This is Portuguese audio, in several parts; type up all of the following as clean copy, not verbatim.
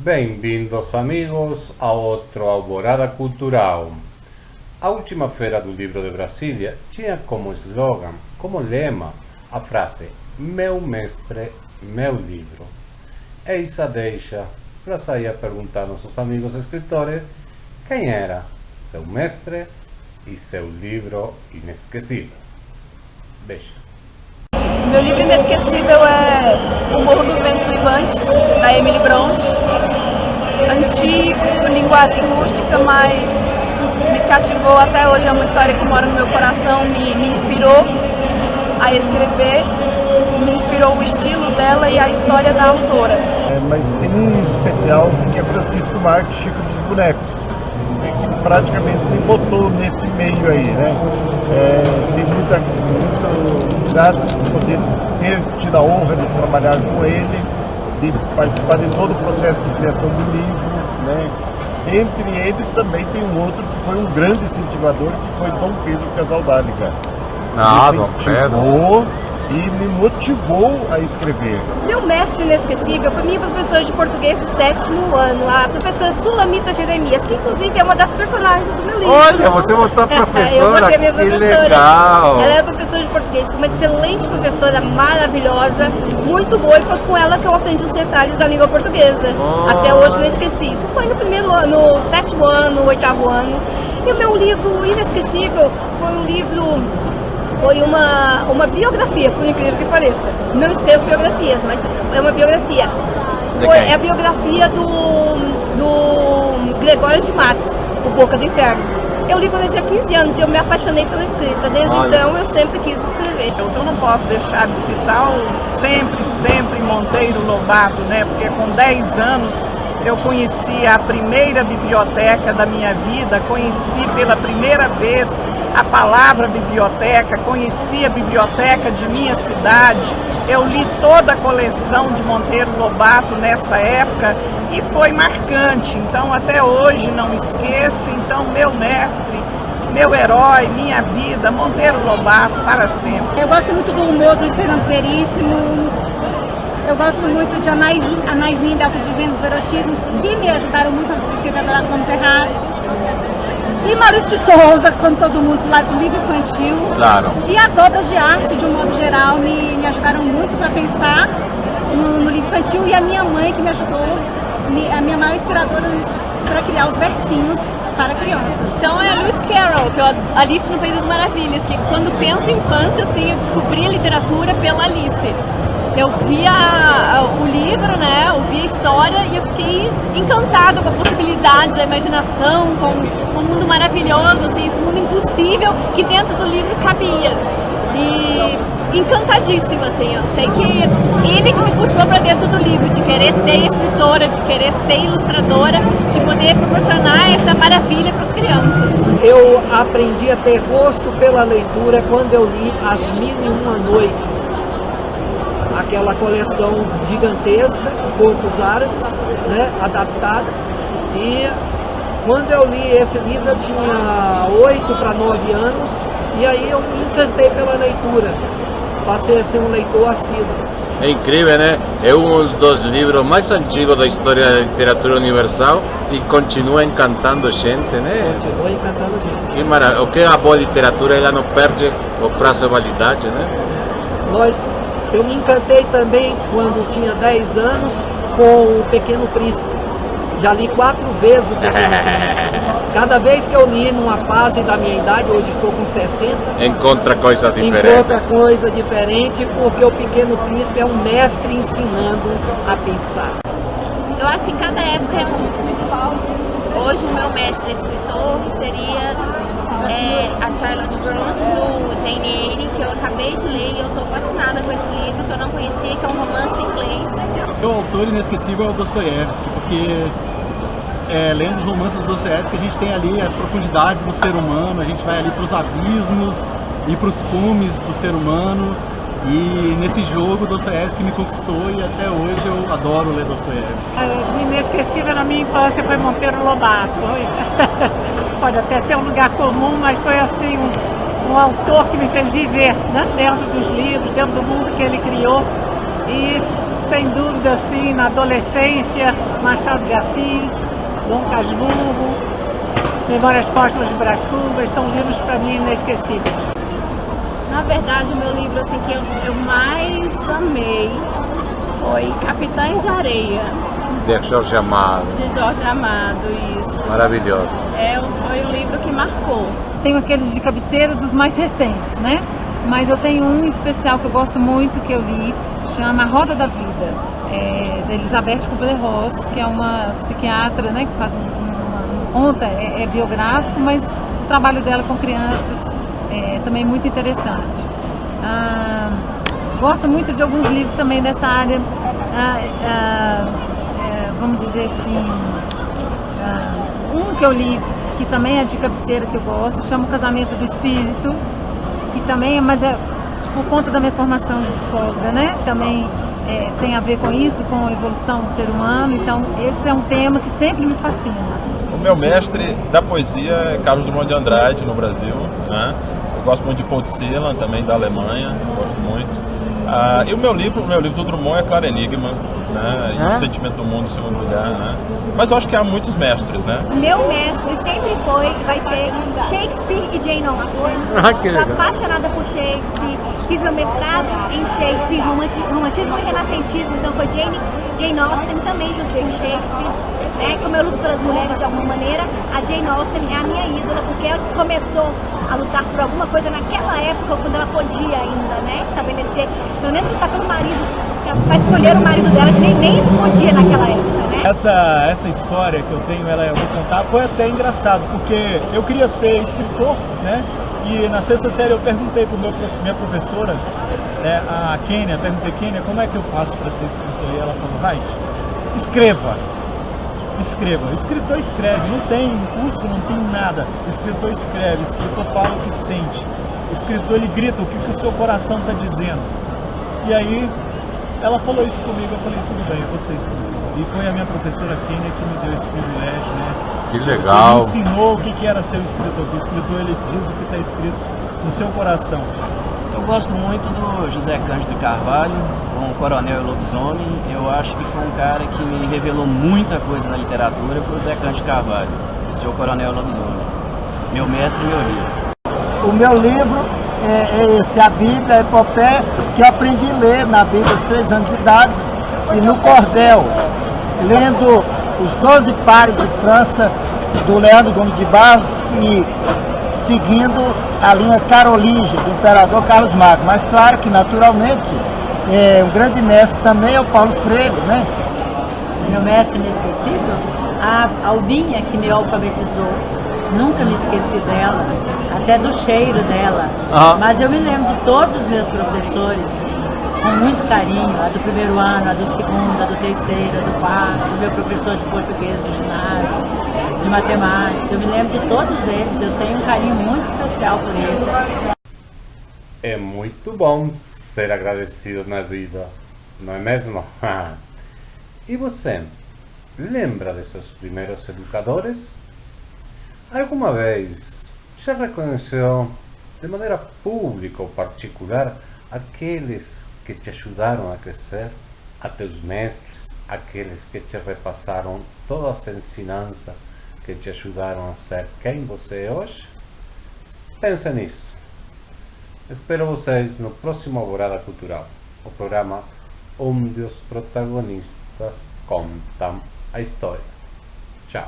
Bem-vindos, amigos, a outro Alvorada Cultural. A última Feira do Livro de Brasília tinha como slogan, como lema, a frase "Meu mestre, meu livro". Eis a deixa para sair a perguntar aos nossos amigos escritores quem era seu mestre e seu livro inesquecível. Deixa. Meu livro inesquecível é O Morro dos Ventos Vivantes, da Emily Bronte. Antigo, linguagem rústica, mas me cativou até hoje. É uma história que mora no meu coração, me inspirou a escrever, me inspirou o estilo dela e a história da autora. Mas tem um especial que é Francisco Marques, Chico dos Bonecos, que praticamente me botou nesse meio aí, né? Tem muito grato de poder ter tido a honra de trabalhar com ele, de participar de todo o processo de criação do livro, né? Entre eles também tem um outro que foi um grande incentivador, que foi Dom Pedro Casaldáliga. Dom Pedro. E me motivou a escrever. Meu mestre inesquecível foi minha professora de português do 7º ano, a professora Sulamita Jeremias, que inclusive é uma das personagens do meu livro. Olha, você botou a professora, eu botei a minha que professora. legal! Ela é professora de português, uma excelente professora, maravilhosa, muito boa, e foi com ela que eu aprendi os detalhes da língua portuguesa. Até hoje não esqueci. Isso foi no primeiro ano, no 7º ano, 8º ano. E o meu livro inesquecível foi um livro... Foi uma biografia, por incrível que pareça. Não escrevo biografias, mas é uma biografia. É a biografia do Gregório de Matos, O Boca do Inferno. Eu li quando eu tinha 15 anos e eu me apaixonei pela escrita. Desde então eu sempre quis escrever. Eu não posso deixar de citar o sempre Monteiro Lobato, né? Porque com 10 anos eu conheci a primeira biblioteca da minha vida, conheci pela primeira vez a palavra biblioteca, conheci a biblioteca de minha cidade, eu li toda a coleção de Monteiro Lobato nessa época e foi marcante. Então até hoje não esqueço. Então meu mestre, meu herói, minha vida, Monteiro Lobato para sempre. Eu gosto muito do humor do Luiz Fernando Veríssimo. Eu gosto muito de Anais Nin, Delta de Vênus, do erotismo, que me ajudaram muito a escrever Adorar os Homens Errados. E Maurício de Souza, como todo mundo, lá do livro infantil. Claro. E as obras de arte, de um modo geral, me ajudaram muito para pensar no livro infantil. E a minha mãe, que me ajudou, a minha maior inspiradora para criar os versinhos para crianças. Então é a Lewis Carroll, que eu Alice no País das Maravilhas, que quando penso em infância, assim, eu descobri a literatura pela Alice. Eu via o livro, né? Eu via a história e eu fiquei encantada com a possibilidade da imaginação, com um mundo maravilhoso, assim, esse mundo impossível que dentro do livro cabia. E encantadíssima, assim, eu sei que ele que me puxou para dentro do livro, de querer ser escritora, de querer ser ilustradora, de poder proporcionar essa maravilha para as crianças. Eu aprendi a ter gosto pela leitura quando eu li As Mil e Uma Noites, aquela coleção gigantesca, Contos Árabes, né, adaptada. E quando eu li esse livro eu tinha 8 para 9 anos e aí eu me encantei pela leitura, passei a ser um leitor assíduo. É incrível, né? É um dos livros mais antigos da história da literatura universal e continua encantando gente, né? Continua encantando gente. Que maravilha. O que é a boa literatura, ela não perde o prazo de validade, né? Eu me encantei também quando tinha 10 anos com O Pequeno Príncipe. Já li 4 vezes O Pequeno Príncipe. Cada vez que eu li numa fase da minha idade, hoje estou com 60, encontra coisa diferente. Encontra coisa diferente, porque O Pequeno Príncipe é um mestre ensinando a pensar. Eu acho que cada época é um. Hoje o meu mestre escritor, que seria a Charlotte Bronte, do Jane Eyre, que eu acabei de ler e eu estou fascinada com esse livro que eu não conhecia, que é um romance inglês. O autor inesquecível é o Dostoiévski, porque lendo os romances do Dostoiévski a gente tem ali as profundidades do ser humano, a gente vai ali para os abismos e para os cumes do ser humano. E nesse jogo, Dostoiévski me conquistou e até hoje eu adoro ler Dostoiévski. O inesquecível na minha infância foi Monteiro Lobato. Pode até ser um lugar comum, mas foi assim um autor que me fez viver, né, dentro dos livros, dentro do mundo que ele criou. E Sem dúvida, sim, na adolescência, Machado de Assis, Dom Casmurro, Memórias Póstumas de Brás Cubas, são livros para mim inesquecíveis. Na verdade, o meu livro assim, que eu mais amei foi Capitães de Areia. De Jorge Amado. De Jorge Amado, isso. Maravilhoso. Foi um livro que marcou. Tenho aqueles de cabeceira dos mais recentes, né? Mas eu tenho um especial que eu gosto muito, que eu li, chama A Roda da Vida, da Elizabeth Kubler-Ross, que é uma psiquiatra, né, que faz uma conta, é biográfico, mas o trabalho dela com crianças é também muito interessante. Gosto muito de alguns livros também dessa área, vamos dizer assim, um que eu li, que também é de cabeceira, que eu gosto, chama O Casamento do Espírito, que também mas é por conta da minha formação de psicóloga, né? Também tem a ver com isso, com a evolução do ser humano, então esse é um tema que sempre me fascina. O meu mestre da poesia é Carlos Drummond de Andrade, no Brasil, né? Eu gosto muito de Paul Celan, também da Alemanha, gosto muito. E o meu livro do Drummond é Claro Enigma, né? E O Sentimento do Mundo em segundo lugar, né? Mas eu acho que há muitos mestres, né? Meu mestre sempre vai ser Shakespeare e Jane Austen. Que legal. Sou apaixonada por Shakespeare. Fiz meu mestrado em Shakespeare, romantismo e renascentismo, então foi Jane Austen também junto com Shakespeare. Né? Como eu luto pelas mulheres de alguma maneira, a Jane Austen é a minha ídola, porque ela começou a lutar por alguma coisa naquela época, quando ela podia ainda, né, estabelecer, pelo menos lutar pelo marido, para escolher o marido dela, que nem isso podia naquela época, né? Essa história que eu tenho, eu vou contar, foi até engraçado, porque eu queria ser escritor, né? E na sexta série eu perguntei para minha professora, né, a Kênia, Kênia, como é que eu faço para ser escritor? E ela falou, vai, escreva. Escritor escreve, não tem curso, não tem nada. Escritor escreve, escritor fala o que sente. Escritor, ele grita o que o seu coração está dizendo. E aí, ela falou isso comigo, eu falei, tudo bem, eu vou ser escritor. E foi a minha professora Kênia que me deu esse privilégio, né? Que legal. Que me ensinou o que era ser um escritor. O escritor, ele diz o que está escrito no seu coração. Eu gosto muito do José Cândido Carvalho, com o Coronel e Lobisomem. Eu acho que foi um cara que me revelou muita coisa na literatura, foi o José Cândido Carvalho, o seu Coronel e Lobisomem. Meu mestre e meu livro. O meu livro é esse, a Bíblia, a epopeia, que eu aprendi a ler na Bíblia aos 3 anos de idade, e no cordel, lendo os 12 pares de França, do Leandro Gomes de Barros, e seguindo a linha carolíngia do imperador Carlos Magno. Mas claro que, naturalmente, um grande mestre também é o Paulo Freire, né? Meu mestre inesquecível, a Albinha, que me alfabetizou. Nunca me esqueci dela, até do cheiro dela. Mas eu me lembro de todos os meus professores, com muito carinho, a do primeiro ano, a do segundo, a do terceiro, a do quarto, o meu professor de português do ginásio, de matemática. Eu me lembro de todos eles, eu tenho um carinho muito especial por eles. É muito bom ser agradecido na vida, não é mesmo? E você, lembra de seus primeiros educadores? Alguma vez já reconheceu de maneira pública ou particular aqueles que te ajudaram a crescer, a teus mestres, aqueles que te repassaram toda essa ensinança, que te ajudaram a ser quem você é hoje? Pense nisso. Espero vocês no próximo Alvorada Cultural, o programa onde os protagonistas contam a história. Tchau.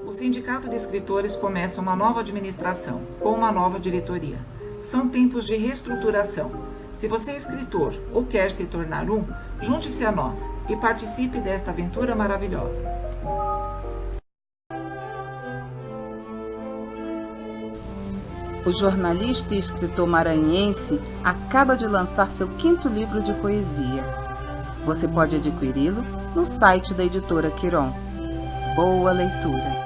O Sindicato de Escritores começa uma nova administração, com uma nova diretoria. São tempos de reestruturação. Se você é escritor ou quer se tornar um, junte-se a nós e participe desta aventura maravilhosa. O jornalista e escritor maranhense acaba de lançar seu 5º livro de poesia. Você pode adquiri-lo no site da editora Quiron. Boa leitura!